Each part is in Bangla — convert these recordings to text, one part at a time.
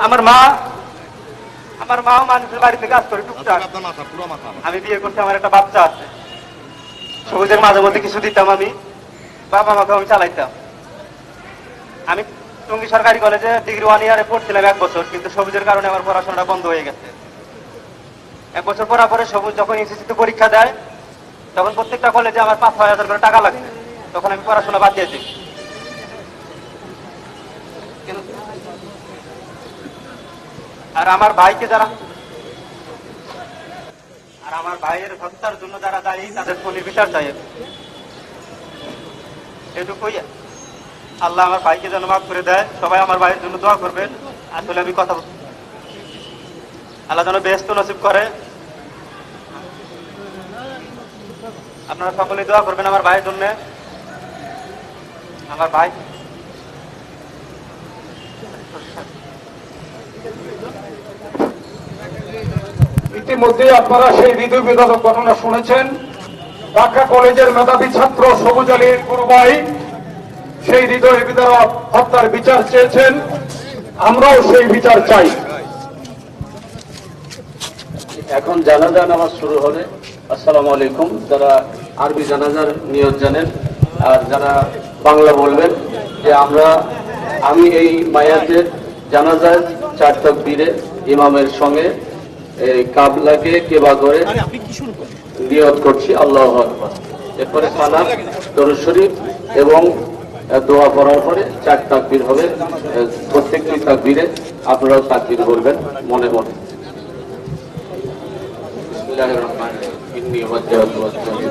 আমার মা মানুষের বাড়িতে কাজ করে টুকটাক। আমি বিয়ে করতে আমার একটা বাচ্চা আছে। সবুজের মাঝে মধ্যে কিছু দিতাম আমি, বাবা মাকে আমি চালাইতাম। আমি টঙ্গী সরকারি কলেজে ডিগ্রি 1 ইয়ারে পড়ছিলাম 1 বছর, কিন্তু সবুজের কারণে আমার পড়াশোনাটা বন্ধ হয়ে গেছে। 1 বছর পড়ার পরে সবুজ যখন এসএসসিতে পরীক্ষা দেয়, তখন প্রত্যেকটা কলেজে আমার 5-6 হাজার করে টাকা লাগছে। তখন আমি পড়াশোনা বাদ দিয়েছি। আর আমার ভাইয়ের হত্যার জন্য যারা দায়ী তাদের খুনির বিচার চাই। এটুকুই। আল্লাহ আমার ভাইকে যেন মাফ করে দেয়। সবাই আমার ভাইয়ের জন্য দোয়া করবেন। আসলে আমি কথা আল্লাহ যেন বেহেশত নসিব করে। আপনারা সকলেই দোয়া করবেন আমার ভাইয়ের জন্য। আমার ভাই ইতিমধ্যে আপনারা সেই হৃদয় বিদারক ঘটনা শুনেছেন। ঢাকা কলেজের মেধাবী ছাত্র সবুজ আলীর গুরু ভাই সেই হৃদয় বিদারক হত্যার বিচার চেয়েছেন। আমরাও সেই বিচার চাই। এখন জানাজা নামাজ শুরু হবে। আসসালামু আলাইকুম। যারা আরবি জানাজার নিয়ত জানেন আর যারা বাংলা বলবেন যে আমি এই মায়াতের জানাজার 4 তাকবীরে ইমামের সঙ্গে কাবলাকে কেবা করে নিয়ত করছি আল্লাহু আকবার। এরপরে সালাত, দরুদ শরীফ এবং দোয়া পড়ার পরে 4 তাকবীর হবে। প্রত্যেকটি তাকবীরে আপনারাও তাকবীর বলবেন মনে মনে। বিসমিল্লাহির রহমানির রহিম। ইন্নী ওয়াজ্জাহতু ওয়াজহিয়া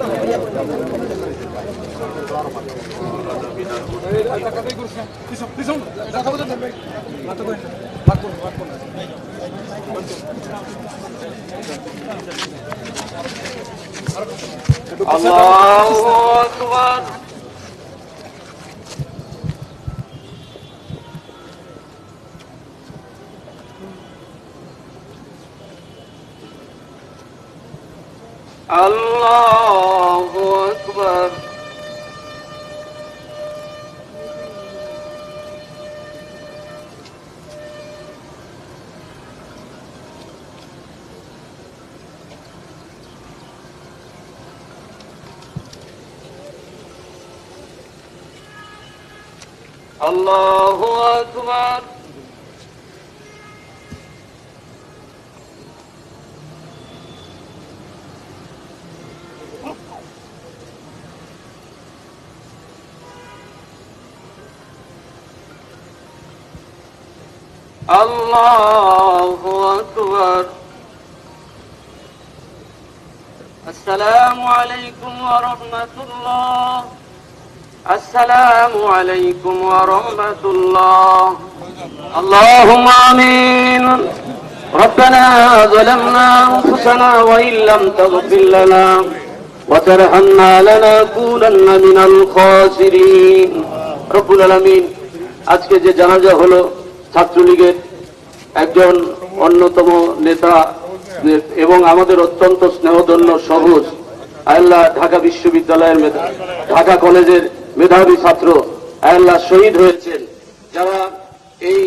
আল্লাহু আকবার। আল্লাহু আকবার। আল্লাহু আকবার। আল্লাহু আকবার। আসসালামু আলাইকুম ওয়া রাহমাতুল্লাহ। আসসালামু আলাইকুম ওয়া রাহমাতুল্লাহ। আল্লাহুম্মা আমিন। ربنا ظلمنا أنفسنا وإن لم تغفر لنا وترحمنا لنكونن من الخاسرين. রব্বুল আলামিন, আজকে যে জানাজা হলো ছাত্রলীগের একজন অন্যতম নেতা এবং আমাদের অত্যন্ত স্নেহধন্য সবুজ আল্লাহ ঢাকা বিশ্ববিদ্যালয়ের ঢাকা কলেজের মেধাবী ছাত্র আল্লাহ শহীদ হয়েছেন। যারা এই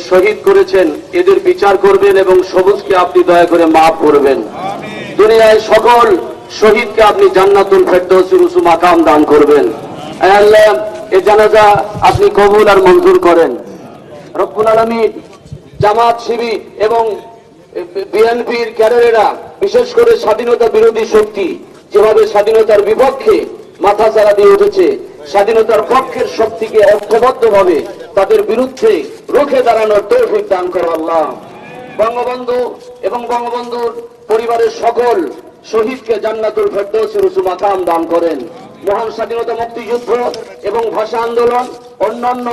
শহীদ করেছেন এদের বিচার করবেন এবং সবুজকে আপনি দয়া করে মাফ করবেন। দুনিয়ায় সকল শহীদকে আপনি জান্নাতুল ফেরদৌসের উঁচু মাকাম দান করবেন। আল্লাহ এই জানাজা আপনি কবুল আর মঞ্জুর করেন। রব্বুল আলামিন, জামাত শিবির এবং বিএনপির ক্যাডারেরা, বিশেষ করে স্বাধীনতা বিরোধী শক্তি যেভাবে স্বাধীনতার বিপক্ষে মাথা চারা দিয়ে উঠেছে, স্বাধীনতার পক্ষের শক্তিকে ঐক্যবদ্ধভাবে তাদের বিরুদ্ধে রুখে দাঁড়ানোর তৌফিক দান করো আল্লাহ। বঙ্গবন্ধু এবং বঙ্গবন্ধুর পরিবারের সকল শহীদকে জান্নাতুল ফেরদৌসের উঁচু মাকাম দান করেন। মহান স্বাধীনতা মুক্তিযুদ্ধ এবং ভাষা আন্দোলন, অন্যান্য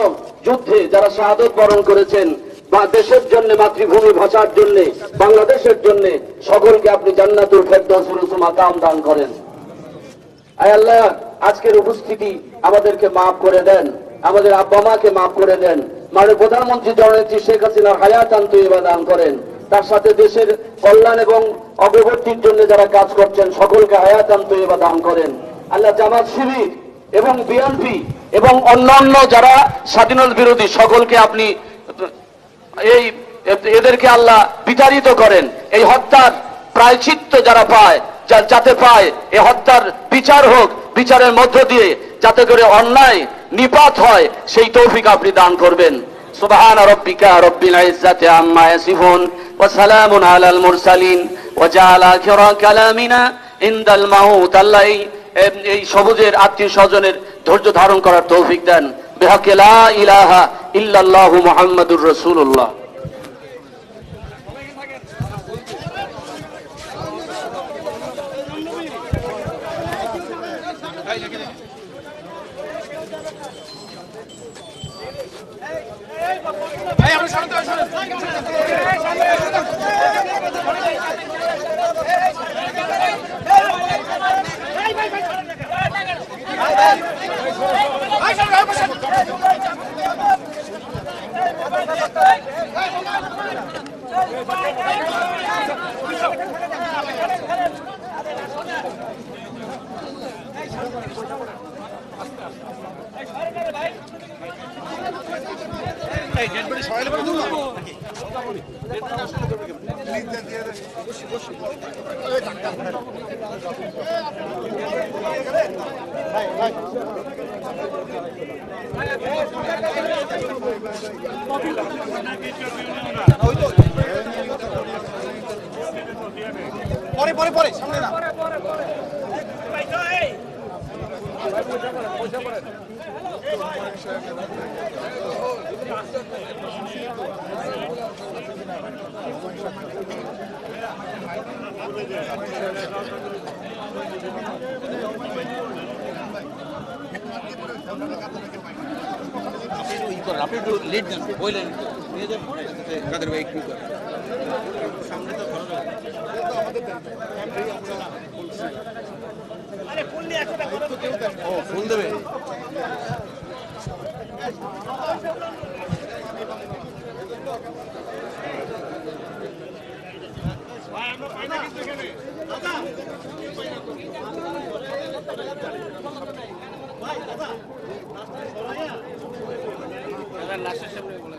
যুদ্ধে যারা শাহাদত বরণ করেছেন বা দেশের জন্য, মাতৃভূমি ভাষার জন্য, বাংলাদেশের জন্য সকলকে আপনি জান্নাতুল ফেরদৌসের উঁচু মাকাম দান করেন। আয় আল্লাহ, আজকের উপস্থিতি আমাদেরকে মাফ করে দেন, আমাদের আব্বা মাকে মাফ করে দেন। মাননীয় প্রধানমন্ত্রী জননেত্রী শেখ হাসিনার হায়াতান তৈয়বা দান করেন। তার সাথে দেশের কল্যাণ এবং অগ্রগতির জন্য যারা কাজ করছেন সকলকে হায়াতান তৈয়বা দান করেন। আল্লাহ জামাত শিবির এবং বিএনপি এবং অন্যান্য যারা স্বাধীনতা বিরোধী সকলকে আপনি এদেরকে আল্লাহ বিতাড়িত করেন। এই হত্যার প্রায়শ্চিত্ত যারা পায়, যাতে পায় এই হত্যার বিচার হোক, বিচারের মধ্য দিয়ে যাতে করে অন্যায় নিপাত হয়, সেই তৌফিক আপনি দান করবেন। সুবহান রাব্বিকা রাব্বিল ইজ্জাতি আম্মা ইয়াসিফুন ওয়া সালামুন আলাল মুরসালিন ওয়া জাআলা আখিরা কালামিনা ইনদাল মাউত। আল্লাহ এই সবুজের আত্মীয় স্বজনের ধৈর্য ধারণ করার তৌফিক দেন। বিহাক্কি লা ইলাহা ইল্লাল্লাহু মুহাম্মাদুর রাসূলুল্লাহ। পরে সামনে না আপনি একটু লেট দেন, বললেন নিয়ে যান কাদের ভাই একটু সামনে তো ফুল দেবে। লাশের সামনে বলে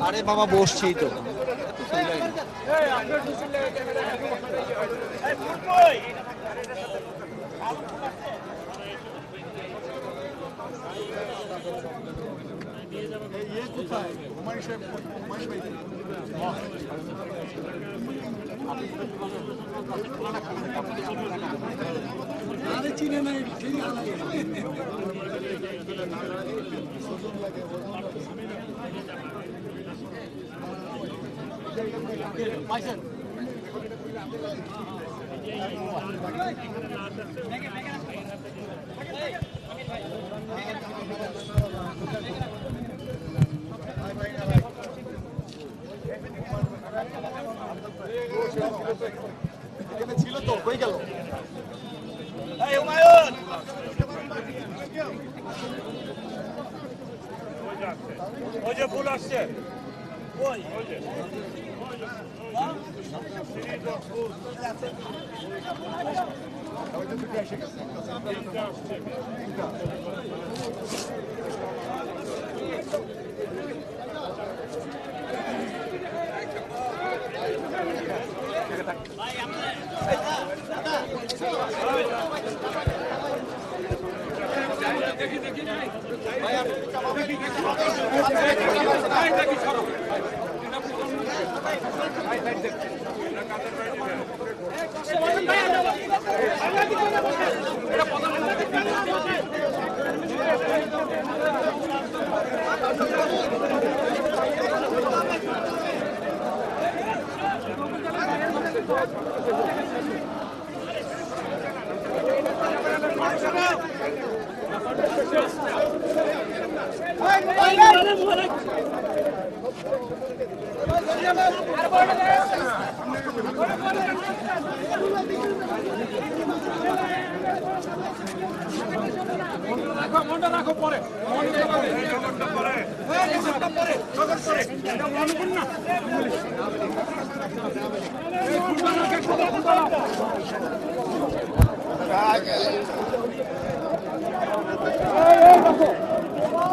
আরে বাবা বসছি তো চিনে নাই ছিল তো কই গেল ওই যে ফুল আসছে ওই যে রাখো পরে পরে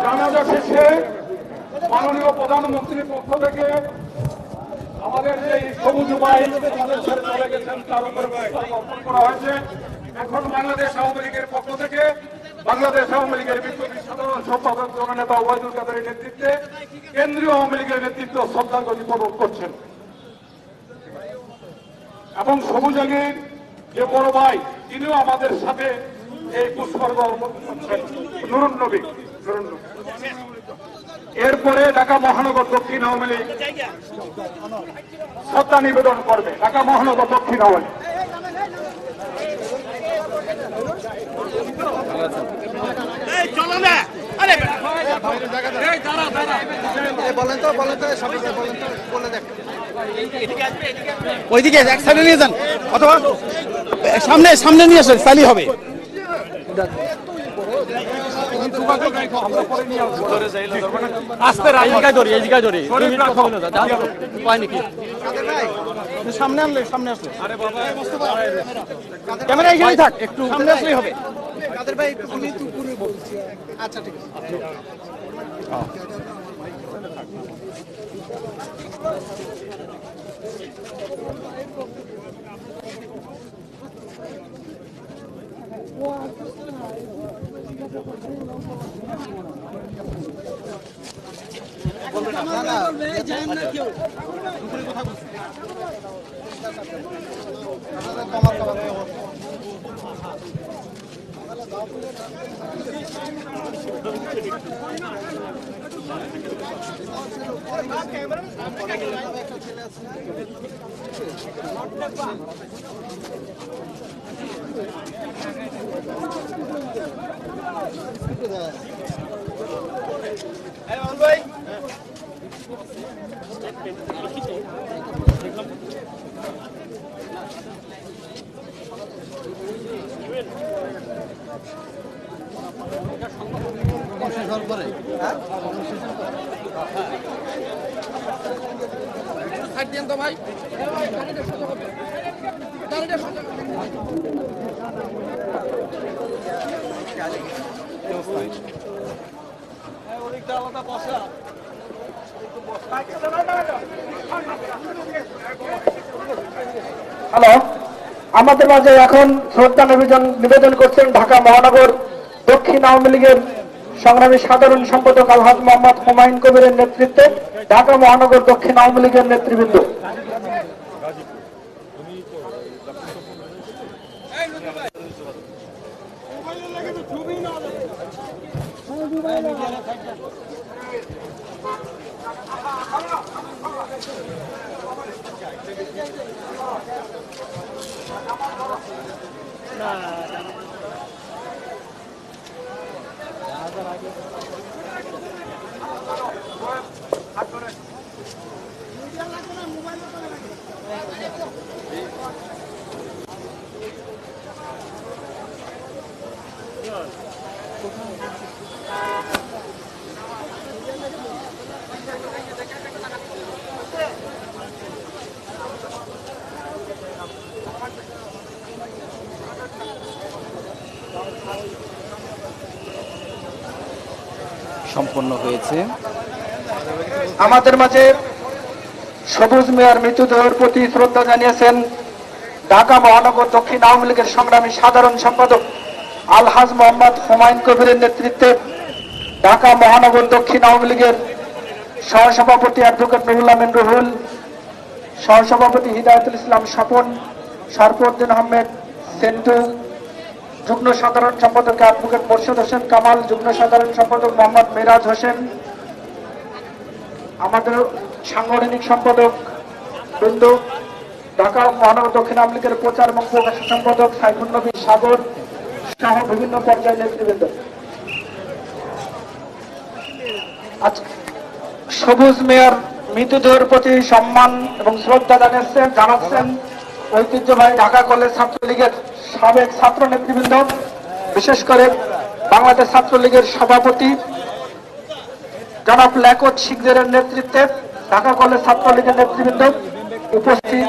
জানাজা শেষে মাননীয় প্রধানমন্ত্রীর পক্ষ থেকে আমাদের যে সবুজ ভাই আমাদের ছেড়ে চলে গেছেন তার উপরে অর্পণ করা হয়েছে। এখন বাংলাদেশ আওয়ামী লীগের পক্ষ থেকে বাংলাদেশ আওয়ামী লীগের বিপ্লবী সাধারণ সম্পাদক জননেতা ওবায়দুল কাদেরের নেতৃত্বে কেন্দ্রীয় আওয়ামী লীগের নেতৃত্ব শ্রদ্ধাঞ্জলি প্রদান করছেন এবং সবুজ আলীর যে বড় ভাই তিনিও আমাদের সাথে এই পুষ্পার্ঘ অর্পণ করছেন। নুরুন নবী। এরপরে ঢাকা মহানগর দক্ষিণ আওয়ামী লীগ শ্রদ্ধা নিবেদন করবে। ঢাকা মহানগর দক্ষিণ আওয়ামী লীগ। ওইদিকে এক সাইডে নিয়ে যান অথবা সামনে সামনে নিয়ে আসেন, তাহলেই হবে। সামনে আনলে সামনে আসলে ক্যামেরা এখানেই থাক, একটু সামনে আসলেই হবে। আচ্ছা ঠিক আছে। ভাই হ্যালো, আমাদের মাঝে এখন শ্রদ্ধা নিবেদন করছেন ঢাকা মহানগর দক্ষিণ আওয়ামী লীগের সংগ্রামী সাধারণ সম্পাদক আলহাজ মোহাম্মদ হুমায়ুন কবিরের নেতৃত্বে ঢাকা মহানগর দক্ষিণ আওয়ামী লীগের নেতৃবৃন্দ। সম্পন্ন হয়েছে। আমাদের মাঝে সবুজ মিয়ার মৃতদেহের প্রতি শ্রদ্ধা জানিয়েছেন ঢাকা মহানগর দক্ষিণ আওয়ামী লীগের সংগ্রামী সাধারণ সম্পাদক আলহাজ মোহাম্মদ হুমায়ুন কবিরের নেতৃত্বে ঢাকা মহানগর দক্ষিণ আওয়ামী লীগের সহসভাপতি অ্যাডভোকেট নুরুল আমিন রুহুল, সহসভাপতি হিদায়াতুল ইসলাম স্বপন, শরফুদ্দিন আহমেদ সেন্টু, যুগ্ম সাধারণ সম্পাদক অ্যাডভোকেট মোর্শেদ হোসেন কামাল, যুগ্ম সাধারণ সম্পাদক মোহাম্মদ মিরাজ হোসেন, আমাদের সাংগঠনিক সম্পাদক বৃন্দ, ঢাকা মহানগর দক্ষিণ আওয়ামী লীগের প্রচার এবং প্রকাশন সম্পাদক সাইফুন নবী সাগর সহ বিভিন্ন পর্যায়ের নেতৃবৃন্দ। আজ সবুজ মেয়র মৃতদেহের প্রতি সম্মান এবং শ্রদ্ধা জানাচ্ছেন ঐতিহ্যবাহী ঢাকা কলেজ ছাত্রলীগের সাবেক ছাত্র নেতৃবৃন্দ, বিশেষ করে বাংলাদেশ ছাত্রলীগের সভাপতি জনাব লেকত শিকদারের নেতৃত্বে ঢাকা কলেজ ছাত্রলীগের নেতৃবৃন্দ উপস্থিত